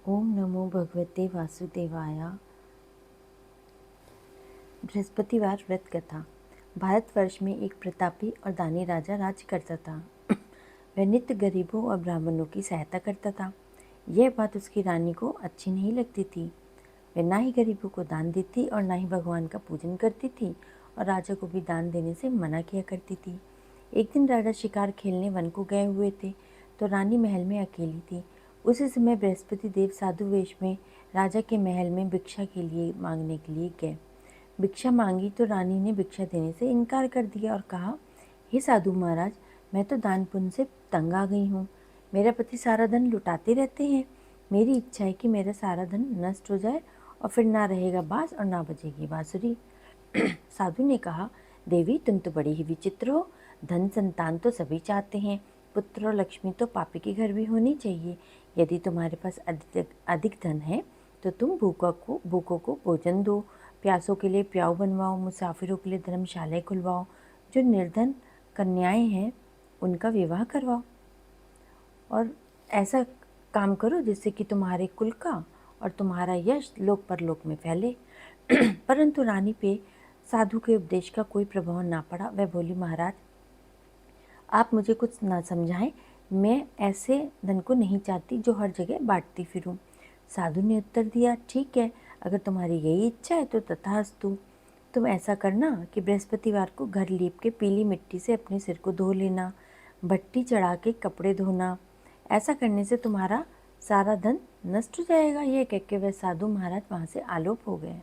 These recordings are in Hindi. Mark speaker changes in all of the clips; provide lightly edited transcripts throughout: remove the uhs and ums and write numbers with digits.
Speaker 1: ओम नमो भगवते वासुदेवाय। बृहस्पतिवार व्रत कथा। भारतवर्ष में एक प्रतापी और दानी राजा राज्य करता था। वह नित्य गरीबों और ब्राह्मणों की सहायता करता था। यह बात उसकी रानी को अच्छी नहीं लगती थी। वह ना ही गरीबों को दान देती और ना ही भगवान का पूजन करती थी और राजा को भी दान देने से मना किया करती थी। एक दिन राजा शिकार खेलने वन को गए हुए थे तो रानी महल में अकेली थी। उसी समय बृहस्पति देव साधु वेश में राजा के महल में भिक्षा के लिए मांगने के लिए गए। भिक्षा मांगी तो रानी ने भिक्षा देने से इनकार कर दिया और कहा, हे साधु महाराज, मैं तो दान पुण्य से तंग आ गई हूँ। मेरा पति सारा धन लुटाते रहते हैं। मेरी इच्छा है कि मेरा सारा धन नष्ट हो जाए और फिर ना रहेगा बांस और ना बजेगी बांसुरी। साधु ने कहा, देवी तुम तो बड़ी ही विचित्र हो। धन संतान तो सभी चाहते हैं, पुत्र और लक्ष्मी तो पापी के घर भी होनी चाहिए। यदि तुम्हारे पास अधिक धन है तो तुम भूखों को भोजन दो, प्यासों के लिए प्याऊ बनवाओ, मुसाफिरों के लिए धर्मशालाएं खुलवाओ, जो निर्धन कन्याएं हैं उनका विवाह करवाओ और ऐसा काम करो जिससे कि तुम्हारे कुल का और तुम्हारा यश लोक परलोक में फैले। परंतु रानी पे साधु के उपदेश का कोई प्रभाव ना पड़ा। वह बोली, महाराज आप मुझे कुछ ना समझाएं, मैं ऐसे धन को नहीं चाहती जो हर जगह बांटती फिरूं। साधु ने उत्तर दिया, ठीक है, अगर तुम्हारी यही इच्छा है तो तथास्तु। तुम ऐसा करना कि बृहस्पतिवार को घर लीप के पीली मिट्टी से अपने सिर को धो लेना, भट्टी चढ़ा के कपड़े धोना। ऐसा करने से तुम्हारा सारा धन नष्ट हो जाएगा। यह कह के वह साधु महाराज वहाँ से आलोप हो गए।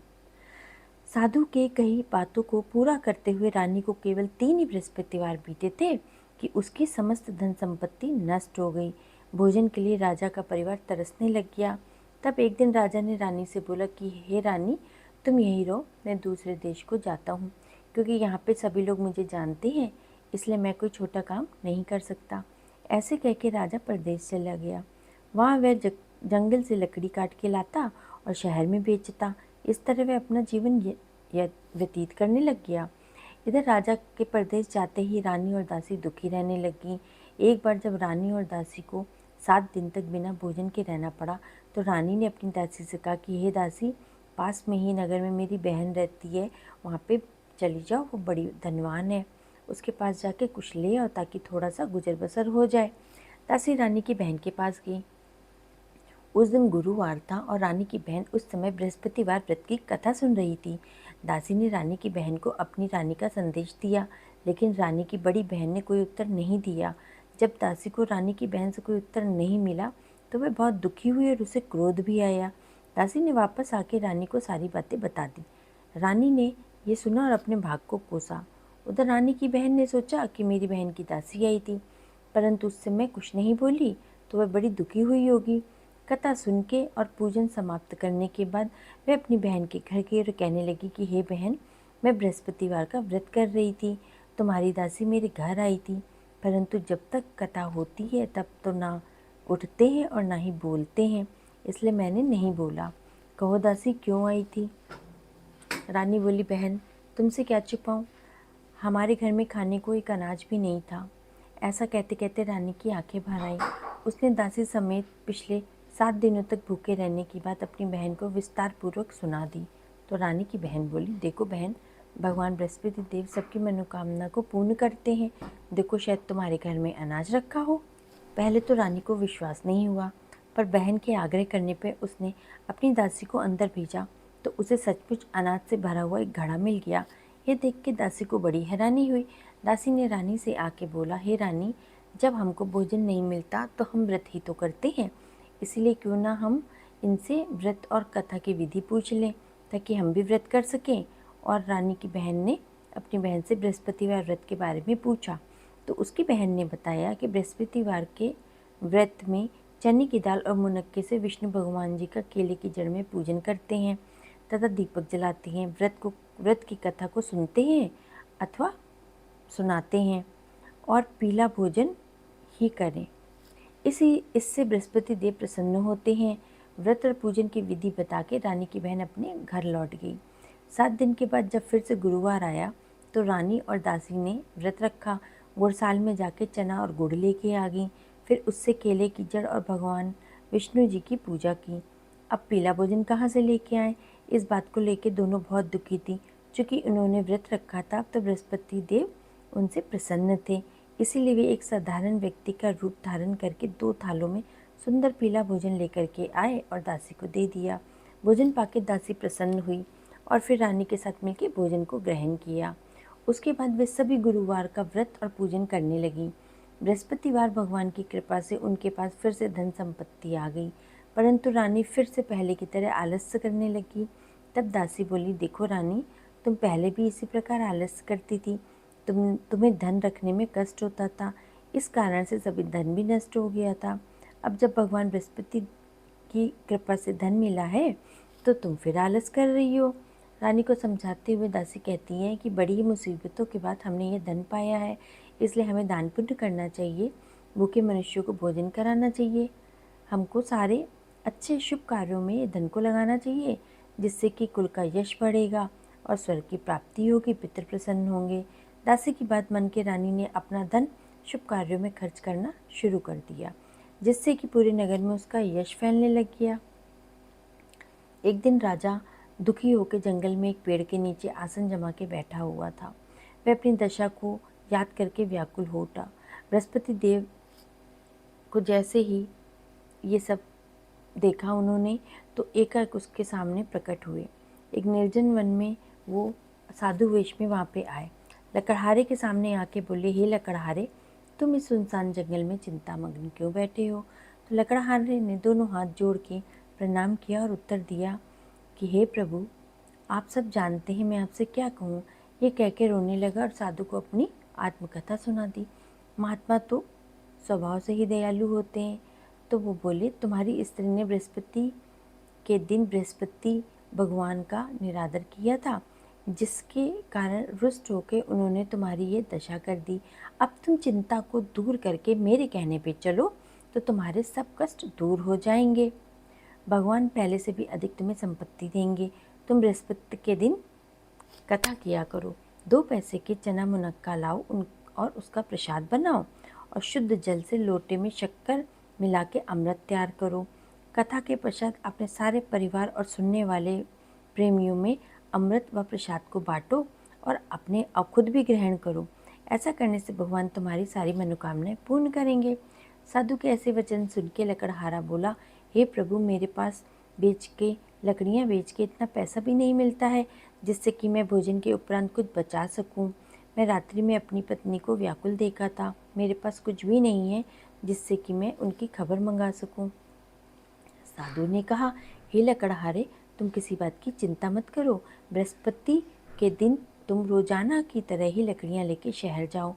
Speaker 1: साधु के कई बातों को पूरा करते हुए रानी को केवल 3 ही बृहस्पतिवार बीते थे कि उसकी समस्त धन संपत्ति नष्ट हो गई। भोजन के लिए राजा का परिवार तरसने लग गया। तब एक दिन राजा ने रानी से बोला कि हे रानी, तुम यहीं रहो, मैं दूसरे देश को जाता हूँ, क्योंकि यहाँ पे सभी लोग मुझे जानते हैं, इसलिए मैं कोई छोटा काम नहीं कर सकता। ऐसे कह के राजा परदेश चला गया। वहाँ वह जंगल से लकड़ी काट के लाता और शहर में बेचता। इस तरह वह अपना जीवन व्यतीत करने लग गया। इधर राजा के परदेश जाते ही रानी और दासी दुखी रहने लगी। एक बार जब रानी और दासी को 7 दिन तक बिना भोजन के रहना पड़ा तो रानी ने अपनी दासी से कहा कि हे दासी, पास में ही नगर में मेरी बहन रहती है, वहाँ पे चली जाओ, वो बड़ी धनवान है, उसके पास जाके कुछ ले आओ ताकि थोड़ा सा गुजर बसर हो जाए। दासी रानी की बहन के पास गई। उस दिन गुरुवार था और रानी की बहन उस समय बृहस्पतिवार व्रत की कथा सुन रही थी। दासी ने रानी की बहन को अपनी रानी का संदेश दिया, लेकिन रानी की बड़ी बहन ने कोई उत्तर नहीं दिया। जब दासी को रानी की बहन से कोई उत्तर नहीं मिला तो वह बहुत दुखी हुई और उसे क्रोध भी आया। दासी ने वापस आके रानी को सारी बातें बता दी। रानी ने ये सुना और अपने भाग को कोसा। उधर रानी की बहन ने सोचा कि मेरी बहन की दासी आई थी, परंतु उससे मैं कुछ नहीं बोली तो वह बड़ी दुखी हुई होगी। कथा सुन के और पूजन समाप्त करने के बाद वह अपनी बहन के घर गई और कहने लगी कि हे बहन, मैं बृहस्पतिवार का व्रत कर रही थी, तुम्हारी दासी मेरे घर आई थी, परंतु जब तक कथा होती है तब तो ना उठते हैं और ना ही बोलते हैं, इसलिए मैंने नहीं बोला। कहो दासी, क्यों आई थी? रानी बोली, बहन तुमसे क्या छुपाऊं, हमारे घर में खाने को एक अनाज भी नहीं था। ऐसा कहते कहते रानी की आंखें भर आई। उसने दासी समेत पिछले 7 दिनों तक भूखे रहने की बात अपनी बहन को विस्तार पूर्वक सुना दी। तो रानी की बहन बोली, देखो बहन, भगवान बृहस्पति देव सबकी मनोकामना को पूर्ण करते हैं। देखो, शायद तुम्हारे घर में अनाज रखा हो। पहले तो रानी को विश्वास नहीं हुआ, पर बहन के आग्रह करने पर उसने अपनी दासी को अंदर भेजा तो उसे सचमुच अनाज से भरा हुआ एक घड़ा मिल गया। यह देख के दासी को बड़ी हैरानी हुई। दासी ने रानी से आके बोला, हे रानी, जब हमको भोजन नहीं मिलता तो हम व्रत ही तो करते हैं, इसीलिए क्यों ना हम इनसे व्रत और कथा की विधि पूछ लें ताकि हम भी व्रत कर सकें। और रानी की बहन ने अपनी बहन से बृहस्पतिवार व्रत के बारे में पूछा तो उसकी बहन ने बताया कि बृहस्पतिवार के व्रत में चने की दाल और मुनक्के से विष्णु भगवान जी का केले की जड़ में पूजन करते हैं तथा दीपक जलाते हैं, व्रत की कथा को सुनते हैं अथवा सुनाते हैं और पीला भोजन ही करें। इससे बृहस्पति देव प्रसन्न होते हैं। व्रत और पूजन की विधि बता के रानी की बहन अपने घर लौट गई। 7 दिन के बाद जब फिर से गुरुवार आया तो रानी और दासी ने व्रत रखा। गुड़साल में जाके चना और गुड़ लेके आ गई। फिर उससे केले की जड़ और भगवान विष्णु जी की पूजा की। अब पीला भोजन कहाँ से लेके आए? इस बात को लेकर दोनों बहुत दुखी थी। चूँकि उन्होंने व्रत रखा था तो बृहस्पति देव उनसे प्रसन्न थे, इसीलिए वे एक साधारण व्यक्ति का रूप धारण करके 2 थालों में सुंदर पीला भोजन लेकर के आए और दासी को दे दिया। भोजन पाके दासी प्रसन्न हुई और फिर रानी के साथ मिलकर भोजन को ग्रहण किया। उसके बाद वे सभी गुरुवार का व्रत और पूजन करने लगी। बृहस्पतिवार भगवान की कृपा से उनके पास फिर से धन संपत्ति आ गई, परंतु रानी फिर से पहले की तरह आलस्य करने लगी। तब दासी बोली, देखो रानी, तुम पहले भी इसी प्रकार आलस्य करती थी। तुम्हें धन रखने में कष्ट होता था, इस कारण से सभी धन भी नष्ट हो गया था। अब जब भगवान बृहस्पति की कृपा से धन मिला है तो तुम फिर आलस कर रही हो। रानी को समझाते हुए दासी कहती हैं कि बड़ी ही मुसीबतों के बाद हमने ये धन पाया है, इसलिए हमें दान पुण्य करना चाहिए, भूखे मनुष्यों को भोजन कराना चाहिए, हमको सारे अच्छे शुभ कार्यों में ये धन को लगाना चाहिए, जिससे कि कुल का यश बढ़ेगा और स्वर्ग की प्राप्ति होगी, पितृ प्रसन्न होंगे। दासी की बात मान के रानी ने अपना धन शुभ कार्यों में खर्च करना शुरू कर दिया, जिससे कि पूरे नगर में उसका यश फैलने लग गया। एक दिन राजा दुखी होकर जंगल में एक पेड़ के नीचे आसन जमा के बैठा हुआ था। वह अपनी दशा को याद करके व्याकुल हो उठा। बृहस्पति देव को जैसे ही ये सब देखा उन्होंने तो एकाएक उसके सामने प्रकट हुए। एक निर्जन वन में वो साधु वेश में वहाँ पे आए। लकड़हारे के सामने आके बोले, हे लकड़हारे, तुम इस सुनसान जंगल में चिंतामग्न क्यों बैठे हो? तो लकड़हारे ने दोनों हाथ जोड़ के प्रणाम किया और उत्तर दिया कि हे प्रभु, आप सब जानते हैं, मैं आपसे क्या कहूँ। ये कह के रोने लगा और साधु को अपनी आत्मकथा सुना दी। महात्मा तो स्वभाव से ही दयालु होते हैं। तो वो बोले, तुम्हारी स्त्री ने बृहस्पति के दिन बृहस्पति भगवान का निरादर किया था, जिसके कारण रुष्ट होकर उन्होंने तुम्हारी ये दशा कर दी। अब तुम चिंता को दूर करके मेरे कहने पे चलो तो तुम्हारे सब कष्ट दूर हो जाएंगे। भगवान पहले से भी अधिक तुम्हें संपत्ति देंगे। तुम बृहस्पति के दिन कथा किया करो, 2 पैसे के चना मुनक्का लाओ और उसका प्रसाद बनाओ और शुद्ध जल से लोटे में शक्कर मिला के अमृत तैयार करो। कथा के पश्चात अपने सारे परिवार और सुनने वाले प्रेमियों में अमृत व प्रसाद को बांटो और अपने खुद भी ग्रहण करो। ऐसा करने से भगवान तुम्हारी सारी मनोकामनाएं पूर्ण करेंगे। साधु के ऐसे वचन सुन के लकड़हारा बोला, हे प्रभु, मेरे पास लकड़ियाँ बेच के इतना पैसा भी नहीं मिलता है जिससे कि मैं भोजन के उपरांत कुछ बचा सकूं। मैं रात्रि में अपनी पत्नी को व्याकुल देखा था, मेरे पास कुछ भी नहीं है जिससे कि मैं उनकी खबर मंगा सकूं। साधु ने कहा, हे लकड़हारे, तुम किसी बात की चिंता मत करो। बृहस्पति के दिन तुम रोजाना की तरह ही लकड़ियाँ लेके शहर जाओ।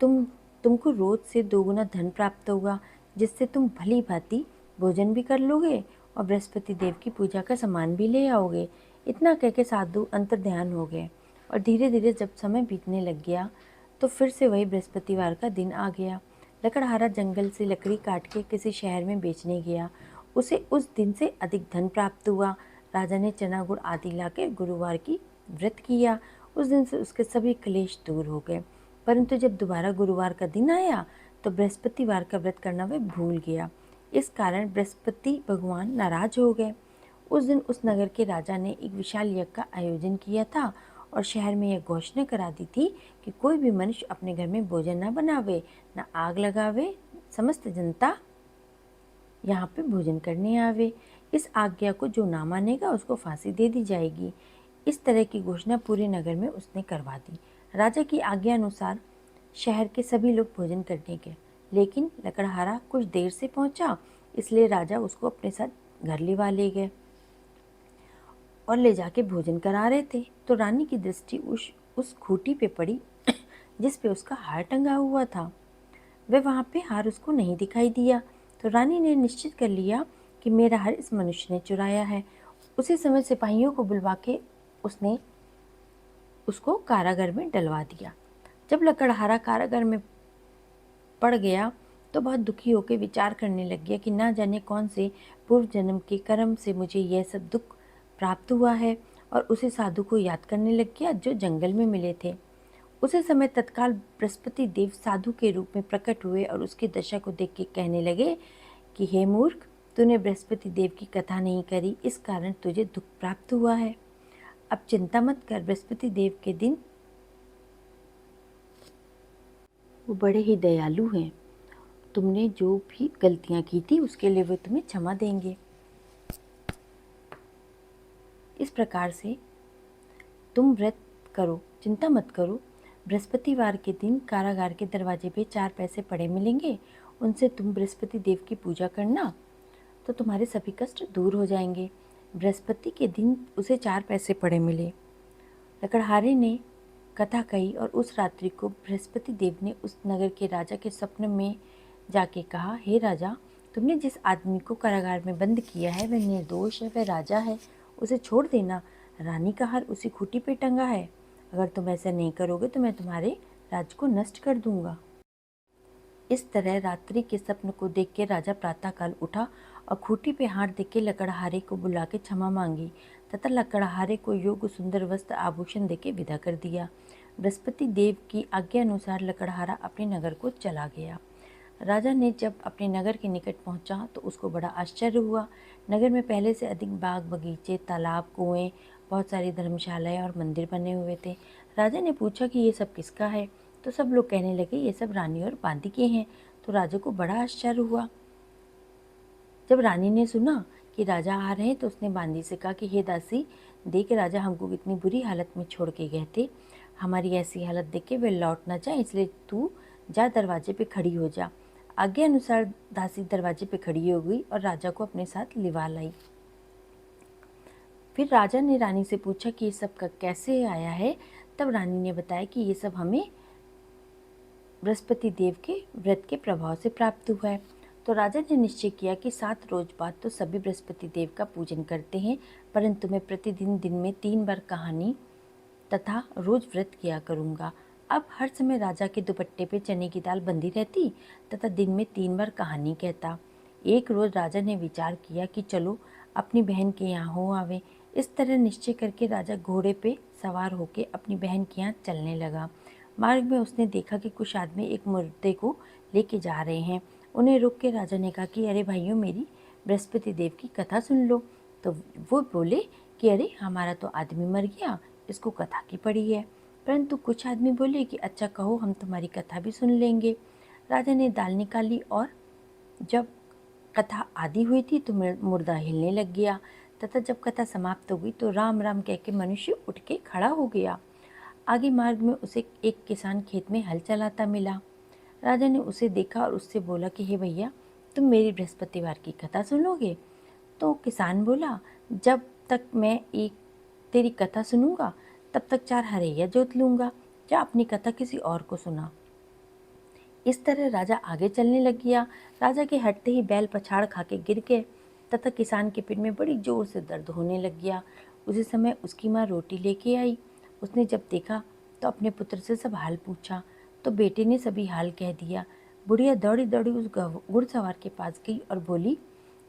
Speaker 1: तुमको रोज से 2 गुना धन प्राप्त होगा, जिससे तुम भली भांति भोजन भी कर लोगे और बृहस्पति देव की पूजा का सामान भी ले आओगे। इतना कह के साधु अंतर्ध्यान हो गए और धीरे धीरे जब समय बीतने लग गया तो फिर से वही बृहस्पतिवार का दिन आ गया। लकड़हारा जंगल से लकड़ी काट के किसी शहर में बेचने गया। उसे उस दिन से अधिक धन प्राप्त हुआ। राजा ने चना गुड़ आदि लाके गुरुवार की व्रत किया। उस दिन से उसके सभी क्लेश दूर हो गए। परंतु जब दोबारा गुरुवार का दिन आया तो बृहस्पतिवार का व्रत करना वह भूल गया। इस कारण बृहस्पति भगवान नाराज हो गए। उस दिन उस नगर के राजा ने एक विशाल यज्ञ का आयोजन किया था और शहर में यह घोषणा करा दी थी कि कोई भी मनुष्य अपने घर में भोजन न बनावे, न आग लगावे, समस्त जनता यहाँ पे भोजन करने आवे। इस आज्ञा को जो ना मानेगा उसको फांसी दे दी जाएगी। इस तरह की घोषणा पूरे नगर में उसने करवा दी। राजा की आज्ञा अनुसार शहर के सभी लोग भोजन करने गए, लेकिन लकड़हारा कुछ देर से पहुंचा, इसलिए राजा उसको अपने साथ घर लिवा ले गए और ले जाके भोजन करा रहे थे तो रानी की दृष्टि उस खूंटी पे पड़ी जिस पे उसका हार टंगा हुआ था। वह वहाँ पे हार उसको नहीं दिखाई दिया तो रानी ने निश्चित कर लिया कि मेरा हार इस मनुष्य ने चुराया है। उसी समय सिपाहियों को बुलवा के उसने उसको कारागार में डलवा दिया। जब लकड़हारा कारागार में पड़ गया तो बहुत दुखी होकर विचार करने लग गया कि ना जाने कौन से पूर्व जन्म के कर्म से मुझे यह सब दुख प्राप्त हुआ है, और उसे साधु को याद करने लग गया जो जंगल में मिले थे। उसी समय तत्काल बृहस्पति देव साधु के रूप में प्रकट हुए और उसकी दशा को देख के कहने लगे कि हे मूर्ख, तूने बृहस्पति देव की कथा नहीं करी, इस कारण तुझे दुख प्राप्त हुआ है। अब चिंता मत कर, बृहस्पति देव के दिन वो बड़े ही दयालु हैं। तुमने जो भी गलतियां की थी उसके लिए वो तुम्हें क्षमा देंगे। इस प्रकार से तुम व्रत करो, चिंता मत करो। बृहस्पतिवार के दिन कारागार के दरवाजे पे 4 पैसे पड़े मिलेंगे, उनसे तुम बृहस्पति देव की पूजा करना तो तुम्हारे सभी कष्ट दूर हो जाएंगे। बृहस्पति के दिन उसे 4 पैसे पड़े मिले। लकड़हारे ने कथा कही और उस रात्रि को बृहस्पति देव ने उस नगर के राजा के स्वप्न में जाके कहा, हे राजा, तुमने जिस आदमी को कारागार में बंद किया है वह निर्दोष है, वह राजा है, उसे छोड़ देना। रानी का हार उसी खूंटी पे टंगा है। अगर तुम ऐसा नहीं करोगे तो मैं तुम्हारे राज्य को नष्ट कर दूंगा। इस तरह रात्रि के स्वप्न को देख के राजा प्रातःकाल उठा और खूंटी पे हाथ देख के लकड़हारे को बुला के क्षमा मांगी तथा लकड़हारे को योग्य सुंदर वस्त्र आभूषण देके विदा कर दिया। बृहस्पति देव की आज्ञा अनुसार लकड़हारा अपने नगर को चला गया। राजा ने जब अपने नगर के निकट पहुंचा तो उसको बड़ा आश्चर्य हुआ। नगर में पहले से अधिक बाग बगीचे, तालाब, कुएं, बहुत सारी धर्मशालाएं और मंदिर बने हुए थे। राजा ने पूछा कि ये सब किसका है, तो सब लोग कहने लगे ये सब रानी और बांदी के हैं। तो राजा को बड़ा आश्चर्य हुआ। जब रानी ने सुना कि राजा आ रहे हैं तो उसने बांदी से कहा कि हे दासी, देख राजा हमको इतनी बुरी हालत में छोड़ के गए थे, हमारी ऐसी हालत देख के वे लौट ना जाए, इसलिए तू जा दरवाजे पे खड़ी हो जा। आज्ञा अनुसार दासी दरवाजे पे खड़ी हो गई और राजा को अपने साथ लिवा लाई। फिर राजा ने रानी से पूछा कि ये सब कैसे आया है। तब रानी ने बताया कि ये सब हमें बृहस्पति देव के व्रत के प्रभाव से प्राप्त हुआ है। तो राजा ने निश्चय किया कि 7 रोज बाद तो सभी बृहस्पति देव का पूजन करते हैं, परंतु मैं प्रतिदिन दिन में 3 बार कहानी तथा रोज व्रत किया करूँगा। अब हर समय राजा के दुपट्टे पे चने की दाल बंधी रहती तथा दिन में 3 बार कहानी कहता। एक रोज राजा ने विचार किया कि चलो अपनी बहन के यहाँ हो आवे। इस तरह निश्चय करके राजा घोड़े पे सवार होकर अपनी बहन के यहाँ चलने लगा। मार्ग में उसने देखा कि कुछ आदमी एक मुर्दे को लेके जा रहे हैं। उन्हें रोक के राजा ने कहा कि अरे भाइयों, मेरी बृहस्पति देव की कथा सुन लो। तो वो बोले कि अरे हमारा तो आदमी मर गया, इसको कथा की पड़ी है। परंतु कुछ आदमी बोले कि अच्छा कहो, हम तुम्हारी कथा भी सुन लेंगे। राजा ने दाल निकाली और जब कथा आधी हुई थी तो मुर्दा हिलने लग गया तथा जब कथा समाप्त हो गई तो राम राम कह के मनुष्य उठ के खड़ा हो गया। आगे मार्ग में उसे एक किसान खेत में हल चलाता मिला। राजा ने उसे देखा और उससे बोला कि हे भैया, तुम मेरी बृहस्पतिवार की कथा सुनोगे? तो किसान बोला, जब तक मैं एक तेरी कथा सुनूंगा तब तक 4 हरैया जोत लूँगा, जा अपनी कथा किसी और को सुना। इस तरह राजा आगे चलने लग गया। राजा के हटते ही बैल पछाड़ खा के गिर गए तथा किसान के पेट में बड़ी जोर से दर्द होने लग गया। उसी समय उसकी माँ रोटी लेके आई। उसने जब देखा तो अपने पुत्र से सब हाल पूछा तो बेटे ने सभी हाल कह दिया। बुढ़िया दौड़ी दौड़ी उस घुड़सवार के पास गई और बोली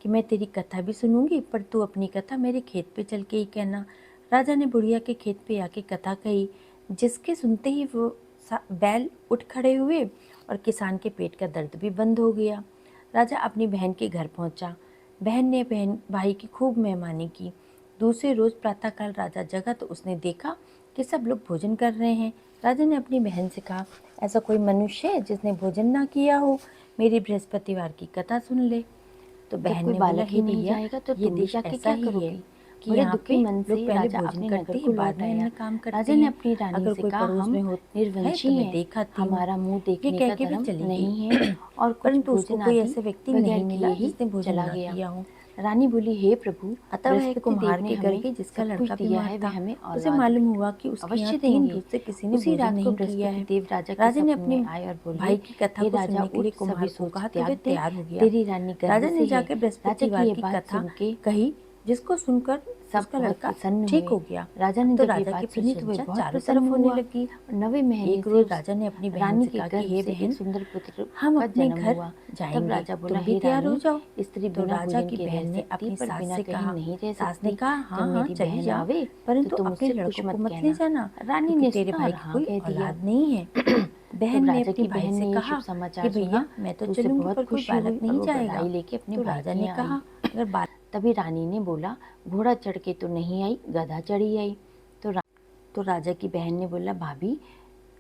Speaker 1: कि मैं तेरी कथा भी सुनूंगी, पर तू अपनी कथा मेरे खेत पे चल के ही कहना। राजा ने बुढ़िया के खेत पे आके कथा कही, जिसके सुनते ही वो बैल उठ खड़े हुए और किसान के पेट का दर्द भी बंद हो गया। राजा अपनी बहन के घर पहुंचा। बहन ने भाई की खूब मेहमानी की। दूसरे रोज प्रातःकाल राजा जगा तो उसने देखा कि सब लोग भोजन कर रहे हैं। राजा ने अपनी बहन से कहा, ऐसा कोई मनुष्य है जिसने भोजन ना किया हो, मेरी बृहस्पतिवार की कथा सुन ले। तो बहन ने बोला, ही नहीं जाएगा तो ये देश ऐसा ही है कि बड़े दुखी मन से पहले भोजन करते ही बाद में अन्य काम करते हैं। राजा ने अपनी रानी से कहा, हम निर्वंशी हैं, देखा हमारा मुंह देखने का धर्म नहीं है और परंतु उसको कोई ऐसे व्यक्ति नहीं मिला जिसने भोजन ना किया हो। रानी बोली, हे प्रभु, अतः वह कुम्हार के घर के जिसका लड़का बीमार था, उसे मालूम हुआ कि उसके यहाँ 3 दूध से किसी ने भोजन नहीं किया है। देव राजा ने अपने भाई की कथा को सुनने के लिए कुम्हार को कहा तो वह तैयार हो गया। तेरी रानी राजा ने जाकर बृहस्पतिवार की कथा कही, जिसको सुनकर सबका लड़का ठीक हो गया। राजा ने तो राजा की प्रशंसा चारों तरफ होने लगी। 9वें महीने एक रोज राजा ने अपनी बहन से कहा कि हे बहन, सुंदर पुत्र हम अपने घर जाएंगे, तब राजा बोला, हे तैयार हो जाओ। स्त्री तो राजा की बहन ने अपनी सास से कहा, सास ने कहा, हाँ हाँ चली जावे, परंतु अपने लड़कों को मत ले जाना। रानी ने तेरे भाई की कोई औलाद नहीं है। बहन ने
Speaker 2: राजा
Speaker 1: अपने
Speaker 2: की
Speaker 1: भाई
Speaker 2: बहन
Speaker 1: से
Speaker 2: ने ये
Speaker 1: कहा
Speaker 2: शुभ समाचार
Speaker 1: कि भैया
Speaker 2: सुना
Speaker 1: मैं तो
Speaker 2: तो उसे
Speaker 1: चलूंगी
Speaker 2: बहुत
Speaker 1: पर कोई
Speaker 2: खुशी हुई
Speaker 1: बालक
Speaker 2: और
Speaker 1: नहीं
Speaker 2: वो
Speaker 1: जाएगा।
Speaker 2: बधाई लेके अपने
Speaker 1: तो
Speaker 2: भाई
Speaker 1: राजा
Speaker 2: के
Speaker 1: ने
Speaker 2: यहाँ
Speaker 1: कहा
Speaker 2: आई।
Speaker 1: अगर बालक
Speaker 2: तभी रानी ने बोला, घोड़ा चढ़ के तो नहीं आई, गधा चढ़ी आई। तो राजा की बहन ने बोला, भाभी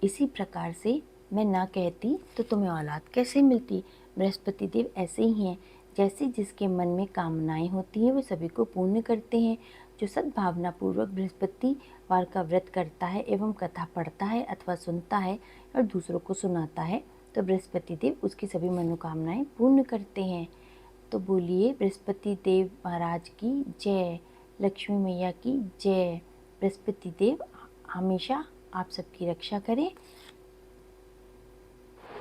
Speaker 2: इसी प्रकार से मैं ना कहती तो तुम्हें औलाद कैसे मिलती। बृहस्पति देव ऐसे ही हैं, जैसे जिसके मन में कामनाएं होती हैं वो सभी को पूर्ण करते हैं। जो सद्भावना पूर्वक बृहस्पतिवार का व्रत करता है एवं कथा पढ़ता है अथवा सुनता है और दूसरों को सुनाता है तो बृहस्पति देव उसकी सभी मनोकामनाएं पूर्ण करते हैं। तो बोलिए बृहस्पति देव महाराज की जय, लक्ष्मी मैया की जय। बृहस्पति देव हमेशा आप सबकी रक्षा करें।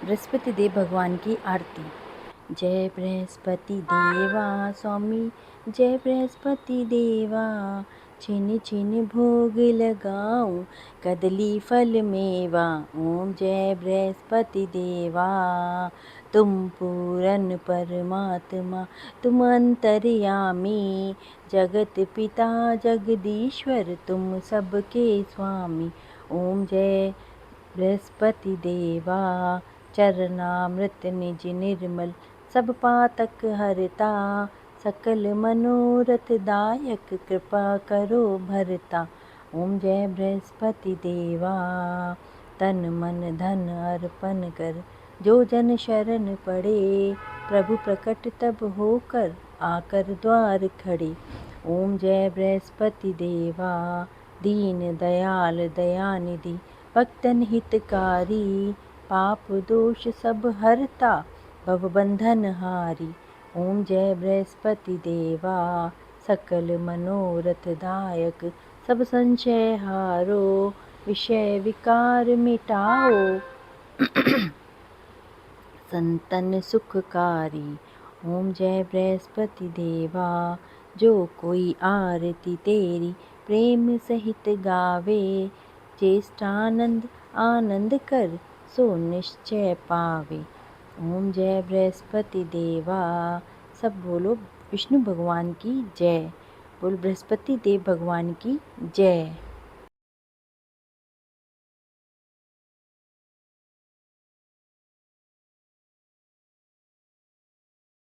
Speaker 1: बृहस्पति देव भगवान की आरती। जय बृहस्पति देवा स्वामी, जय बृहस्पति देवा, छिन छिन भोग लगाऊं कदली फल मेवा। ओम जय बृहस्पति देवा, तुम पूरन परमात्मा तुम अंतर्यामी, जगत पिता जगदीश्वर तुम सबके स्वामी। ओम जय बृहस्पति देवा, चरणामृत निज निर्मल सब पातक हरता, सकल मनोरथ दायक कृपा करो भरता। ओम जय बृहस्पति देवा, तन मन धन अर्पण कर जो जन शरण पड़े, प्रभु प्रकट तब होकर आकर द्वार खड़े। ओम जय बृहस्पति देवा, दीन दयाल दयानिधि भक्तन हितकारी, पाप दोष सब हरता भव बंधन हारी। ओम जय बृहस्पति देवा, सकल मनोरथ दायक सब संशय हारो, विषय विकार मिटाओ संतन सुखकारी। ओम जय बृहस्पति देवा, जो कोई आरती तेरी प्रेम सहित गावे, ज्येष्ठानंद आनंद कर सो निश्चय पावे। ओम जय बृहस्पति देवा। सब बोलो विष्णु भगवान की जय, बोल बृहस्पति देव भगवान की जय।